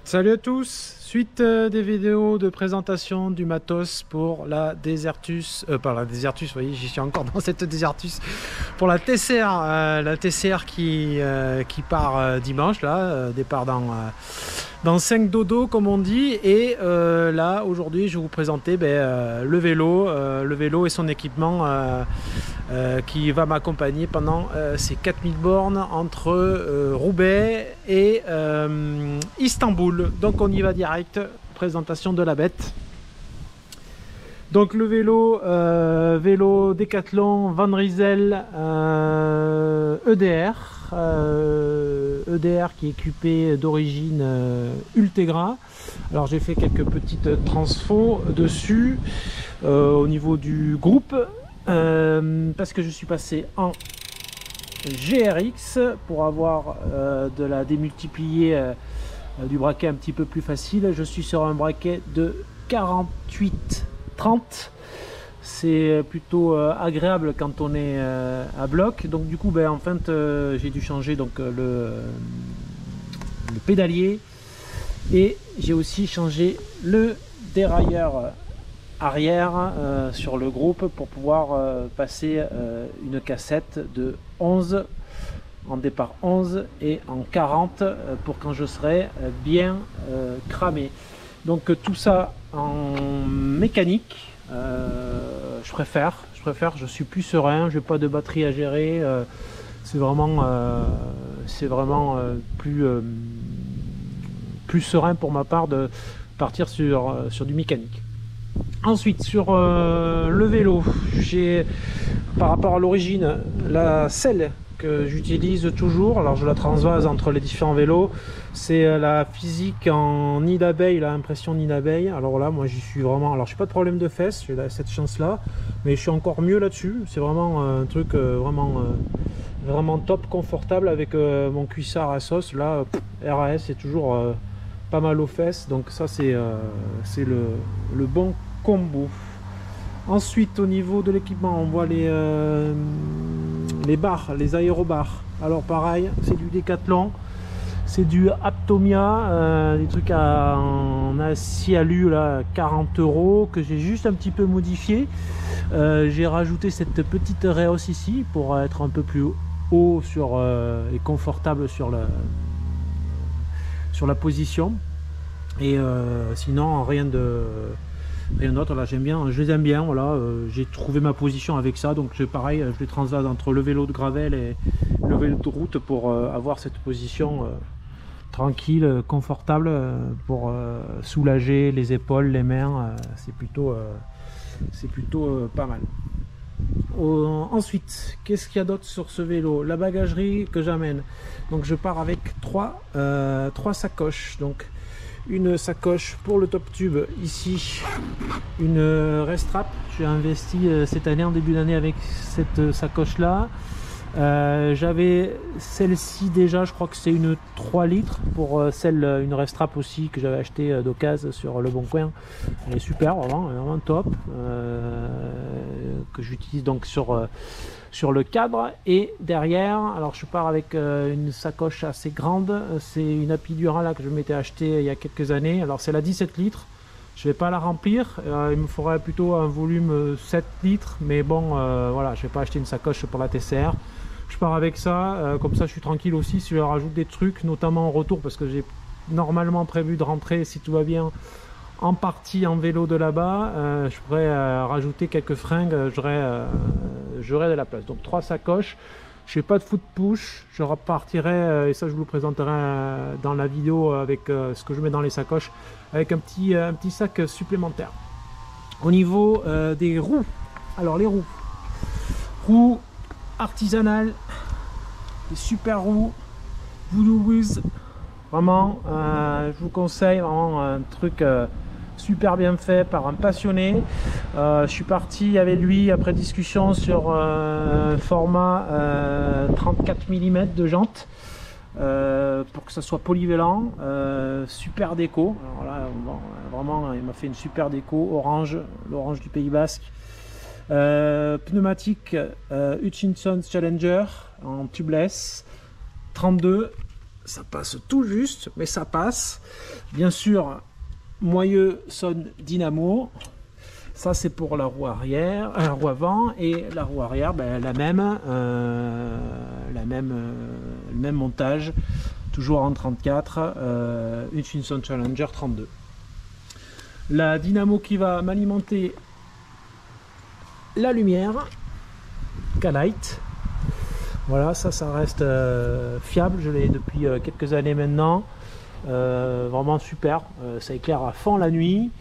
Salut à tous, suite des vidéos de présentation du matos pour la Desertus, pas la Desertus, vous voyez j'y suis encore dans cette Desertus, pour la TCR qui part dimanche, là, départ dans 5 dodo comme on dit, et là aujourd'hui je vais vous présenter le vélo et son équipement qui va m'accompagner pendant ces 4000 bornes entre Roubaix et Istanbul. Donc on y va direct, présentation de la bête. Donc le vélo Decathlon Van Rysel EDR qui est équipé d'origine Ultegra. Alors j'ai fait quelques petites transfos dessus au niveau du groupe parce que je suis passé en GRX pour avoir de la démultiplier du braquet un petit peu plus facile. Je suis sur un braquet de 48-30. C'est plutôt agréable quand on est à bloc. Donc du coup en fait j'ai dû changer donc le pédalier, et j'ai aussi changé le dérailleur arrière sur le groupe pour pouvoir passer une cassette de 11 en départ 11 et en 40 pour quand je serai bien cramé. Donc tout ça en mécanique, je préfère, je suis plus serein, je n'ai pas de batterie à gérer, c'est vraiment plus serein pour ma part de partir sur du mécanique. Ensuite sur le vélo, j'ai par rapport à l'origine la selle que j'utilise toujours, alors je la transvase entre les différents vélos, c'est la physique en nid d'abeille, la impression nid d'abeille. Alors là moi j'y suis vraiment, alors je n'ai pas de problème de fesses, j'ai cette chance là, mais je suis encore mieux là dessus, c'est vraiment un truc vraiment top, confortable avec mon cuissard à sauce là, RAS c'est toujours pas mal aux fesses, donc ça c'est le bon combo. Ensuite au niveau de l'équipement, on voit les barres, les aérobars. Alors pareil, c'est du Decathlon, c'est du Aptomia, des trucs en acier alu là, 40 € que j'ai juste un petit peu modifié. J'ai rajouté cette petite réhausse ici pour être un peu plus haut et confortable sur la position, et sinon rien d'autre. Là j'aime bien, je les aime bien, voilà, j'ai trouvé ma position avec ça, donc pareil je les transvase entre le vélo de gravel et le vélo de route pour avoir cette position tranquille, confortable, pour soulager les épaules, les mains, c'est plutôt pas mal. Ensuite, qu'est-ce qu'il y a d'autre sur ce vélo? La bagagerie que j'amène, donc je pars avec trois sacoches. Donc une sacoche pour le top tube ici, une Restrap, j'ai investi cette année, en début d'année, avec cette sacoche là. J'avais celle-ci déjà, je crois que c'est une 3 litres pour une Restrap aussi que j'avais acheté d'occasion sur Le Bon Coin. Elle est super, vraiment top, que j'utilise donc sur le cadre. Et derrière, alors je pars avec une sacoche assez grande, c'est une Apidura là que je m'étais acheté il y a quelques années. Alors c'est la 17 litres, je vais pas la remplir, il me faudrait plutôt un volume 7 litres, mais bon voilà, je vais pas acheter une sacoche pour la TCR. Je pars avec ça, comme ça je suis tranquille aussi. Si je rajoute des trucs, notamment en retour, parce que j'ai normalement prévu de rentrer, si tout va bien, en partie en vélo de là-bas, je pourrais rajouter quelques fringues, j'aurai de la place. Donc 3 sacoches, je n'ai pas de foot push, je repartirai, et ça je vous le présenterai dans la vidéo avec ce que je mets dans les sacoches, avec un petit sac supplémentaire. Au niveau des roues, alors les roues artisanales, des super roues Voodoo Whiz, vraiment je vous conseille, vraiment un truc super bien fait par un passionné. Je suis parti avec lui après discussion sur un format 34 mm de jante pour que ça soit polyvalent, super déco. Alors là, bon, vraiment il m'a fait une super déco orange, l'orange du Pays Basque. Pneumatique Hutchinson Challenger en tubeless 32 ça passe tout juste, mais ça passe. Bien sûr, moyeu sonne dynamo. Ça c'est pour la roue arrière, la roue avant, et la roue arrière, ben, le même montage, toujours en 34, Hutchinson Challenger 32. La dynamo qui va m'alimenter la lumière, K-Lite. Voilà, ça reste fiable, je l'ai depuis quelques années maintenant. Vraiment super, ça éclaire à fond la nuit.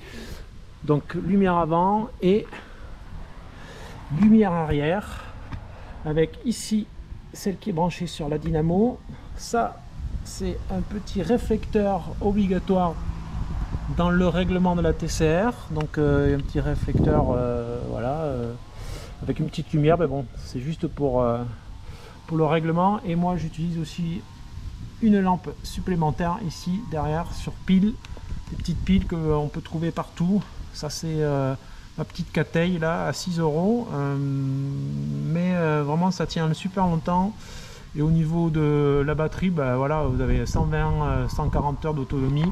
Donc lumière avant et lumière arrière, avec ici celle qui est branchée sur la dynamo. Ça c'est un petit réflecteur obligatoire dans le règlement de la TCR, donc un petit réflecteur voilà, avec une petite lumière, mais bon c'est juste pour le règlement. Et moi j'utilise aussi une lampe supplémentaire ici derrière sur pile, des petites piles qu'on peut trouver partout. Ça c'est ma petite Cateil là à 6 €, mais vraiment ça tient super longtemps. Et au niveau de la batterie, ben, voilà, vous avez 120-140 heures d'autonomie.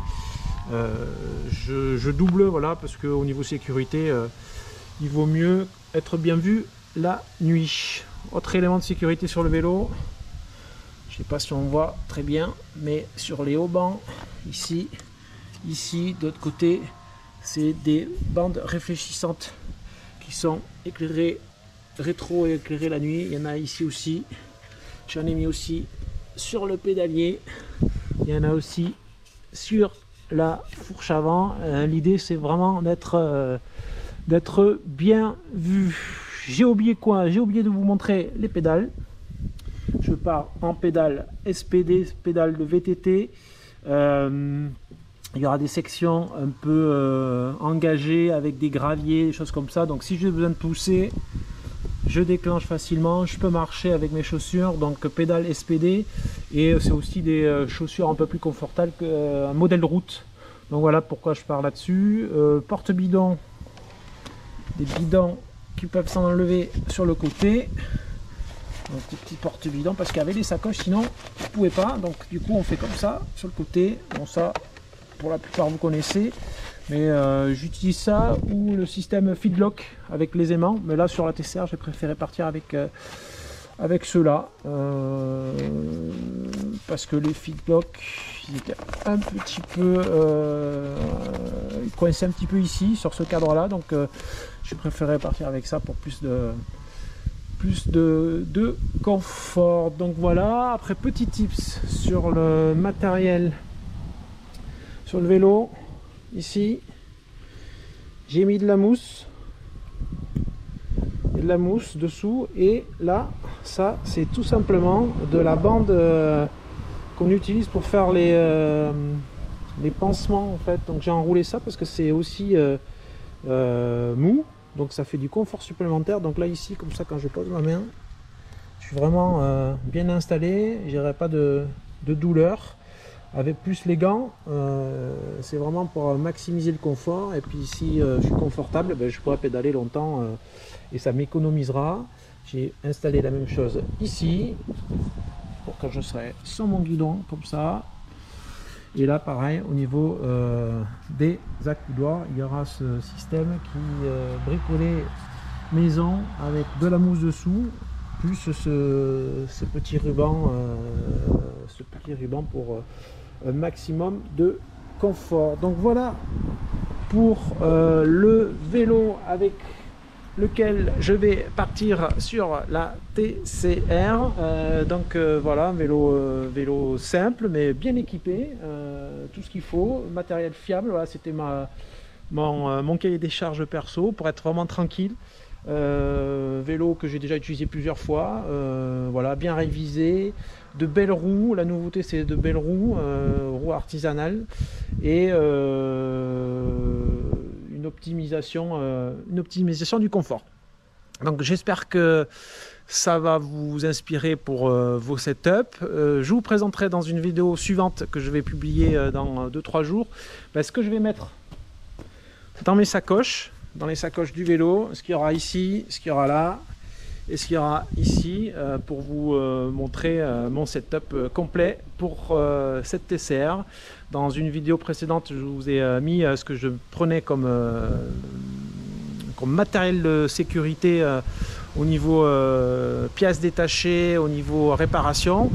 Je double, voilà, parce qu'au niveau sécurité, il vaut mieux être bien vu la nuit. Autre élément de sécurité sur le vélo, je sais pas si on voit très bien, mais sur les haubans, ici, de l'autre côté, c'est des bandes réfléchissantes qui sont éclairées, rétro-éclairées la nuit. Il y en a ici aussi. J'en ai mis aussi sur le pédalier. Il y en a aussi sur la fourche avant. L'idée c'est vraiment d'être bien vu. J'ai oublié quoi? J'ai oublié de vous montrer les pédales. Je pars en pédale SPD, pédale de VTT. Il y aura des sections un peu engagées avec des graviers, des choses comme ça. Donc si j'ai besoin de pousser, je déclenche facilement. Je peux marcher avec mes chaussures, donc pédale SPD. Et c'est aussi des chaussures un peu plus confortables qu'un modèle de route. Donc voilà pourquoi je pars là-dessus. Porte-bidon, des bidons qui peuvent s'enlever sur le côté. Donc des petits porte-bidons, parce qu'avec les sacoches sinon vous ne pouvez pas. Donc du coup on fait comme ça sur le côté. Bon, ça pour la plupart vous connaissez, mais j'utilise ça ou le système feedlock avec les aimants, mais là sur la TCR j'ai préféré partir avec ceux-là parce que les feedlock ils étaient un petit peu ils coinçaient un petit peu ici sur ce cadre là, donc j'ai préféré partir avec ça pour plus de confort. Donc voilà, après petit tips sur le matériel. Sur le vélo, ici, j'ai mis de la mousse dessous, et là, ça, c'est tout simplement de la bande qu'on utilise pour faire les pansements en fait. Donc j'ai enroulé ça parce que c'est aussi mou, donc ça fait du confort supplémentaire. Donc là ici, comme ça, quand je pose ma main, je suis vraiment bien installé, j'aurai pas de douleur. Avec plus les gants, c'est vraiment pour maximiser le confort. Et puis si je suis confortable, ben, je pourrai pédaler longtemps et ça m'économisera. J'ai installé la même chose ici pour que je serai sur mon guidon comme ça. Et là pareil, au niveau des accoudoirs, il y aura ce système qui bricolé maison avec de la mousse dessous, plus ce petit ruban pour un maximum de confort. Donc voilà pour le vélo avec lequel je vais partir sur la TCR. Donc voilà, vélo simple mais bien équipé, tout ce qu'il faut, matériel fiable. Voilà, c'était mon cahier des charges perso pour être vraiment tranquille. Vélo que j'ai déjà utilisé plusieurs fois, voilà, bien révisé, de belles roues. La nouveauté c'est de belles roues artisanales, et une optimisation du confort. Donc j'espère que ça va vous inspirer pour vos setups. Je vous présenterai dans une vidéo suivante que je vais publier dans 2-3 jours ce que je vais mettre dans mes sacoches, dans les sacoches du vélo, ce qu'il y aura ici, ce qu'il y aura là, et ce qu'il y aura ici pour vous montrer mon setup complet pour cette TCR. Dans une vidéo précédente, je vous ai mis ce que je prenais comme matériel de sécurité au niveau pièces détachées, au niveau réparation.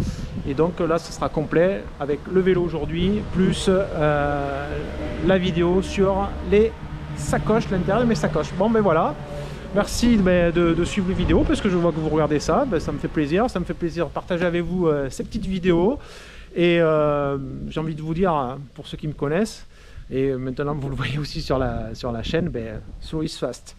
Et donc là, ce sera complet avec le vélo aujourd'hui, plus la vidéo sur les sacoches, l'intérieur de mes sacoches. Bon, ben voilà. Merci de suivre les vidéos, parce que je vois que vous regardez ça. Ben, ça me fait plaisir. Ça me fait plaisir de partager avec vous ces petites vidéos. Et j'ai envie de vous dire, pour ceux qui me connaissent, et maintenant vous le voyez aussi sur la chaîne, ben, so is fast.